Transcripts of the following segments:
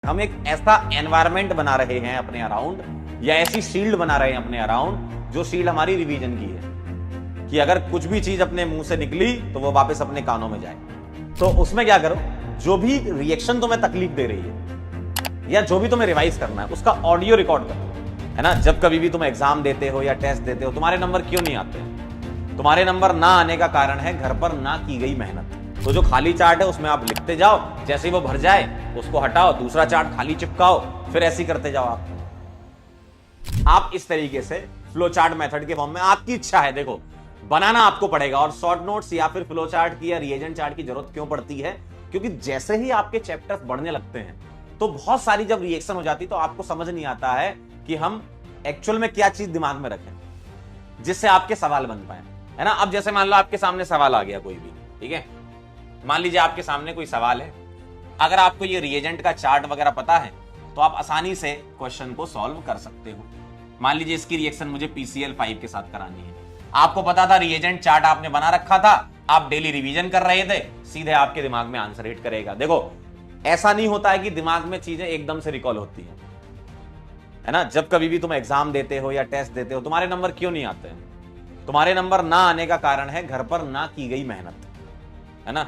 हम एक ऐसा एनवायरमेंट बना रहे हैं अपने अराउंड, या ऐसी शील्ड बना रहे हैं अपने अराउंड, जो शील्ड हमारी रिवीजन की है, कि अगर कुछ भी चीज अपने मुंह से निकली तो वो वापस अपने कानों में जाए। तो उसमें क्या करो, जो भी रिएक्शन तुम्हें तकलीफ दे रही है या जो भी तुम्हें रिवाइज करना है उसका ऑडियो रिकॉर्ड करो, है ना। जब कभी भी तुम एग्जाम देते हो या टेस्ट देते हो, तुम्हारे नंबर क्यों नहीं आते हैं? तुम्हारे नंबर ना आने का कारण है घर पर ना की गई मेहनत। तो जो खाली चार्ट है उसमें आप लिखते जाओ, जैसे ही वो भर जाए उसको हटाओ, दूसरा चार्ट खाली चिपकाओ, फिर ऐसे ही करते जाओ। आप इस तरीके से फ्लो चार्ट मेथड के फॉर्म में, आपकी इच्छा है, देखो बनाना आपको पड़ेगा। और शॉर्ट नोट्स या फिर फ्लो चार्ट की या रिएजेंट चार्ट की जरूरत क्यों पड़ती है? क्योंकि जैसे ही आपके चैप्टर्स बढ़ने लगते हैं तो बहुत सारी जब रिएक्शन हो जाती तो आपको समझ नहीं आता है कि हम एक्चुअल में क्या चीज दिमाग में रखें जिससे आपके सवाल बन पाए, है ना। अब जैसे मान लो आपके सामने सवाल आ गया कोई भी, ठीक है, मान लीजिए आपके सामने कोई सवाल है, अगर आपको ये रिएजेंट का चार्ट वगैरह पता है तो आप आसानी से क्वेश्चन को सॉल्व कर सकते हो। मान लीजिए इसकी रिएक्शन मुझे PCL 5 के साथ करानी है, आपको पता था, रिएजेंट चार्ट आपने बना रखा था, आप डेली रिवीजन कर रहे थे, सीधे आपके दिमाग में आंसर हिट करेगा। देखो ऐसा नहीं होता है कि दिमाग में चीजें एकदम से रिकॉल होती है ना। जब कभी भी तुम एग्जाम देते हो या टेस्ट देते हो, तुम्हारे नंबर क्यों नहीं आते हैं? तुम्हारे नंबर ना आने का कारण है घर पर ना की गई मेहनत, है ना।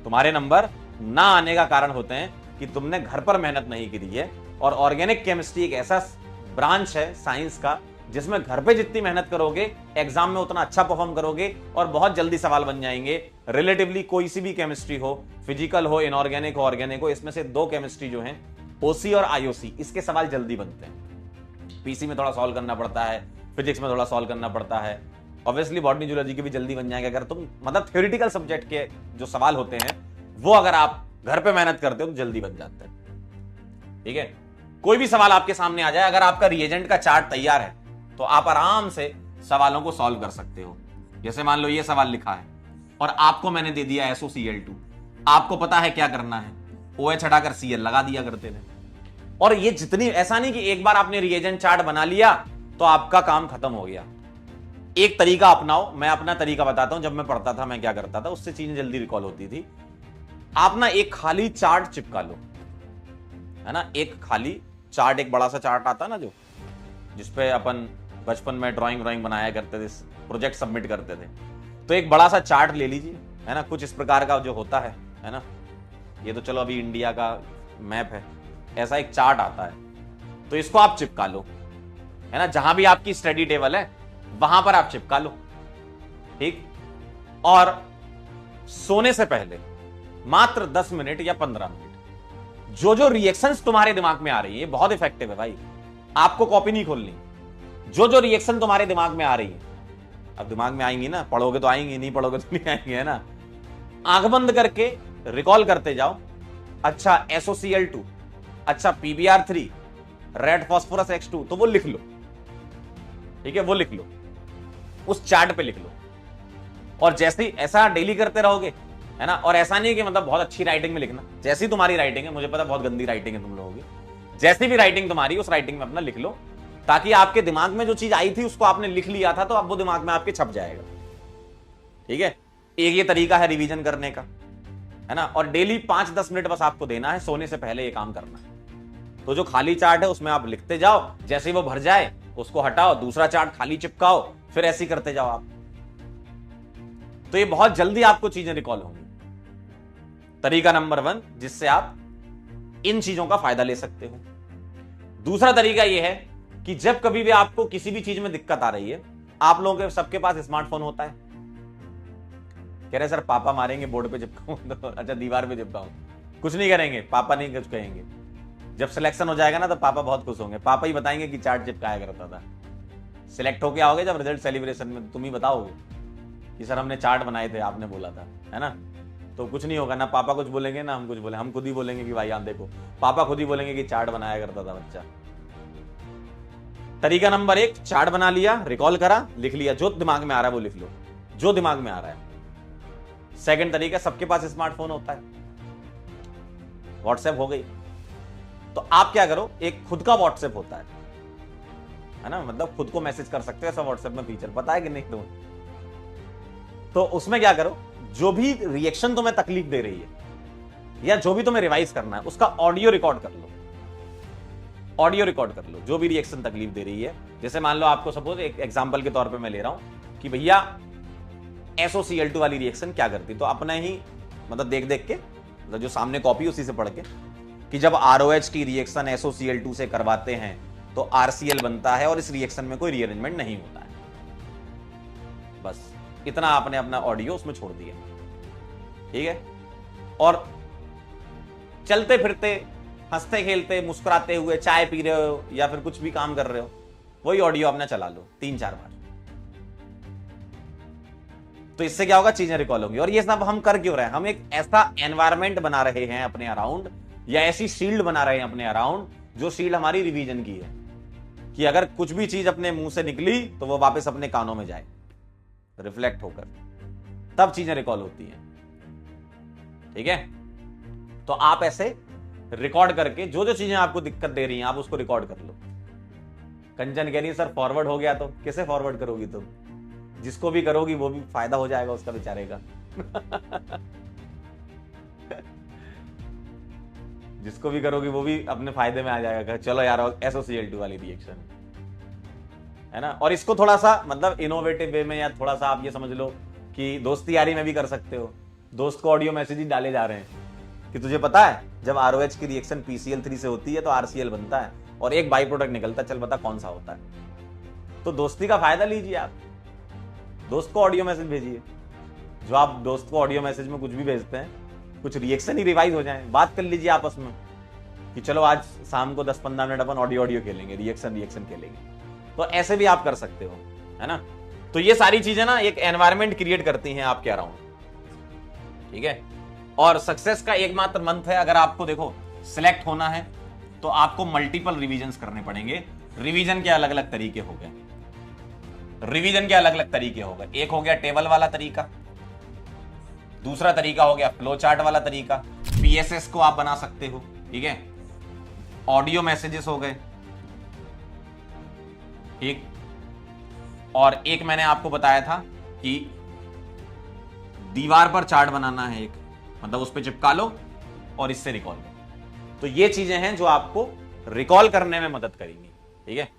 तुम्हारे नंबर ना आने का कारण होते हैं कि तुमने घर पर मेहनत नहीं करी है। और ऑर्गेनिक केमिस्ट्री एक ऐसा ब्रांच है साइंस का जिसमें घर पे जितनी मेहनत करोगे एग्जाम में उतना अच्छा परफॉर्म करोगे और बहुत जल्दी सवाल बन जाएंगे। रिलेटिवली कोई सी भी केमिस्ट्री हो, फिजिकल हो, इनऑर्गेनिक हो, ऑर्गेनिक हो, इसमें से दो केमिस्ट्री जो है OC और IOC, इसके सवाल जल्दी बनते हैं। PC में थोड़ा सॉल्व करना पड़ता है, फिजिक्स में थोड़ा सॉल्व करना पड़ता है, ऑब्वियसली बॉटनी जूलॉजी के भी जल्दी बन जाएंगे। अगर तुम मतलब थ्योरेटिकल सब्जेक्ट के जो सवाल होते हैं वो अगर आप घर पे मेहनत करते हो तो जल्दी बन जाते हैं, ठीक है। कोई भी सवाल आपके सामने आ जाए, अगर आपका रिएजेंट का चार्ट तैयार है तो आप आराम से सवालों को सॉल्व कर सकते हो। जैसे मान लो ये सवाल लिखा है और आपको मैंने दे दिया SOCl2, आपको पता है क्या करना है, OH हटाकर Cl लगा दिया करते थे। और ये जितनी, ऐसा नहीं कि एक बार आपने रिएजेंट चार्ट बना लिया तो आपका काम खत्म हो गया। एक तरीका अपनाओ, मैं अपना तरीका बताता हूं, जब मैं पढ़ता था मैं क्या करता था, उससे चीजें जल्दी रिकॉल होती थी। आप ना एक खाली चार्ट चिपका लो, है ना। एक खाली चार्ट, एक बड़ा सा चार्ट आता ना जो जिसपे अपन बचपन में ड्राइंग बनाया करते थे, प्रोजेक्ट सबमिट करते थे, तो एक बड़ा सा चार्ट ले लीजिए, है ना। कुछ इस प्रकार का जो होता है ना। ये तो चलो अभी इंडिया का मैप है, ऐसा एक चार्ट आता है, तो इसको आप चिपका लो, है ना। जहां भी आपकी स्टडी टेबल है वहां पर आप चिपका लो, ठीक। और सोने से पहले मात्र 10 मिनट या 15 मिनट जो रिएक्शंस तुम्हारे दिमाग में आ रही है, बहुत इफेक्टिव है भाई, आपको कॉपी नहीं खोलनी। जो रिएक्शन तुम्हारे दिमाग में आ रही है, अब दिमाग में आएंगी ना, पढ़ोगे तो आएंगी, नहीं पढ़ोगे तो नहीं आएंगी, है ना। आंख बंद करके रिकॉल करते जाओ, अच्छा SOCl2, अच्छा PBr3, रेड फॉस्फोरस X2, तो वो लिख लो, ठीक है, वो लिख लो, उस चार्ट पे लिख लो। और जैसे ही ऐसा डेली करते रहोगे, है ना। और ऐसा नहीं है कि मतलब बहुत अच्छी राइटिंग में लिखना, जैसी तुम्हारी राइटिंग है, मुझे पता बहुत गंदी राइटिंग है तुम लोगों की, जैसी भी राइटिंग तुम्हारी उस राइटिंग में अपना लिख लो, ताकि आपके दिमाग में जो चीज आई थी उसको आपने लिख लिया था तो अब वो दिमाग में आपके छप जाएगा, ठीक है। एक ये तरीका है रिवीजन करने का, है ना। और डेली 5-10 मिनट बस आपको देना है, सोने से पहले ये काम करना है। तो जो खाली चार्ट है उसमें आप लिखते जाओ, जैसे ही वो भर जाए उसको हटाओ, दूसरा चार्ट खाली चिपकाओ, फिर ऐसे ही करते जाओ आप। तो ये बहुत जल्दी आपको चीजें रिकॉल होंगी। तरीका नंबर 1 जिससे आप इन चीजों का फायदा ले सकते हो। दूसरा तरीका यह है कि जब कभी भी आपको किसी भी चीज में दिक्कत आ रही है, आप लोगों के सबके पास स्मार्टफोन होता है। कह रहे सर पापा मारेंगे बोर्ड पे चिपकाऊं तो, अच्छा दीवार पे चिपकाऊं, कुछ नहीं करेंगे, पापा नहीं कुछ कहेंगे। जब सिलेक्शन हो जाएगा ना तो पापा बहुत खुश होंगे, पापा ही बताएंगे कि चार्ट चिपकाया करता था। सिलेक्ट होके आओगे जब रिजल्ट सेलिब्रेशन में, तुम ही बताओगे कि सर हमने चार्ट बनाए थे, आपने बोला था, है ना। तो कुछ नहीं होगा ना, पापा कुछ बोलेंगे ना हम कुछ बोले, हम खुद ही बोलेंगे कि भाई आप देखो, पापा खुद ही बोलेंगे कि चार्ट बनाया करता था बच्चा। तरीका नंबर 1, चार्ट बना लिया, रिकॉल करा, लिख लिया, जो दिमाग में आ रहा है वो लिख लो, जो दिमाग में आ रहा है। सेकंड तरीका, सबके पास स्मार्टफोन होता है, व्हाट्सएप हो गई, तो आप क्या करो, एक खुद का व्हाट्सएप होता है ना, मतलब खुद को मैसेज कर सकते हो, ऐसा व्हाट्सएप में फीचर पता है कि नहीं तुम्हें? तो उसमें क्या करो, जो भी रिएक्शन तुम्हें तकलीफ दे रही है या जो भी तुम्हें रिवाइज करना है उसका ऑडियो रिकॉर्ड कर लो, ऑडियो रिकॉर्ड कर लो, जो भी रिएक्शन तकलीफ दे रही है। जैसे मान लो आपको सपोज एक एग्जांपल के तौर पे मैं ले रहा हूं कि भैया SOCl2 वाली रिएक्शन क्या करती, तो अपना ही मतलब देख देख के, मतलब जो सामने कॉपी उसी से पढ़ के, कि जब ROH की रिएक्शन SOCl2 से करवाते हैं तो RCl बनता है और इस रिएक्शन में कोई रीअरेंजमेंट नहीं होता है। बस इतना आपने अपना ऑडियो उसमें छोड़ दिया, ठीक है। और चलते फिरते, हंसते खेलते, मुस्कुराते हुए चाय पी रहे हो या फिर कुछ भी काम कर रहे हो, वही ऑडियो अपना चला लो 3-4 बार। तो इससे क्या होगा, चीजें रिकॉल होंगी। और ये सब हम कर क्यों रहे हैं, हम एक ऐसा एनवायरमेंट बना रहे हैं अपने अराउंड, या ऐसी शील्ड बना रहे हैं अपने अराउंड, जो शील्ड हमारी रिवीजन की है, कि अगर कुछ भी चीज अपने मुंह से निकली तो वो वापस अपने कानों में जाए, रिफ्लेक्ट होकर, तब चीजें रिकॉल होती हैं, ठीक है। तो आप ऐसे रिकॉर्ड करके जो जो चीजें आपको दिक्कत दे रही हैं, आप उसको रिकॉर्ड कर लो। कंचन कह रही है सर फॉरवर्ड हो गया, तो कैसे फॉरवर्ड करोगी तुम, जिसको भी करोगी वो भी फायदा हो जाएगा उसका बेचारे का जिसको भी करोगी वो भी अपने फायदे में आ जाएगा, चलो यार SOCl2 वाली रिएक्शन है ना। और इसको थोड़ा सा मतलब इनोवेटिव वे में, या थोड़ा सा आप ये समझ लो कि दोस्ती यारी में भी कर सकते हो। दोस्त को ऑडियो मैसेज ही डाले जा रहे हैं कि तुझे पता है जब ROH की रिएक्शन PCl3 से होती है तो RCl बनता है और एक बाई प्रोडक्ट निकलता है, चल बता कौन सा होता है। तो दोस्ती का फायदा लीजिए, आप दोस्त को ऑडियो मैसेज भेजिए। जो आप दोस्त को ऑडियो मैसेज में कुछ भी भेजते हैं, कुछ रिएक्शन ही रिवाइज हो जाए, बात कर लीजिए आपस में कि चलो आज शाम को 10-15 मिनट अपन ऑडियो खेलेंगे, रिएक्शन खेलेंगे। तो ऐसे भी आप कर सकते हो, है ना। तो ये सारी चीजें ना एक एनवायरमेंट क्रिएट करती हैं आपके अराउंड, ठीक है। और सक्सेस का एकमात्र मंत्र है, अगर आपको देखो सिलेक्ट होना है तो आपको मल्टीपल रिवीजन्स करने पड़ेंगे। रिवीजन के अलग अलग तरीके हो गए, एक हो गया टेबल वाला तरीका, दूसरा तरीका हो गया फ्लो चार्ट वाला तरीका, PSS को आप बना सकते हो, ठीक है। ऑडियो मैसेजेस हो गए एक, और एक मैंने आपको बताया था कि दीवार पर चार्ट बनाना है एक, मतलब उस पर चिपका लो और इससे रिकॉल करो। तो ये चीजें हैं जो आपको रिकॉल करने में मदद करेंगी, ठीक है।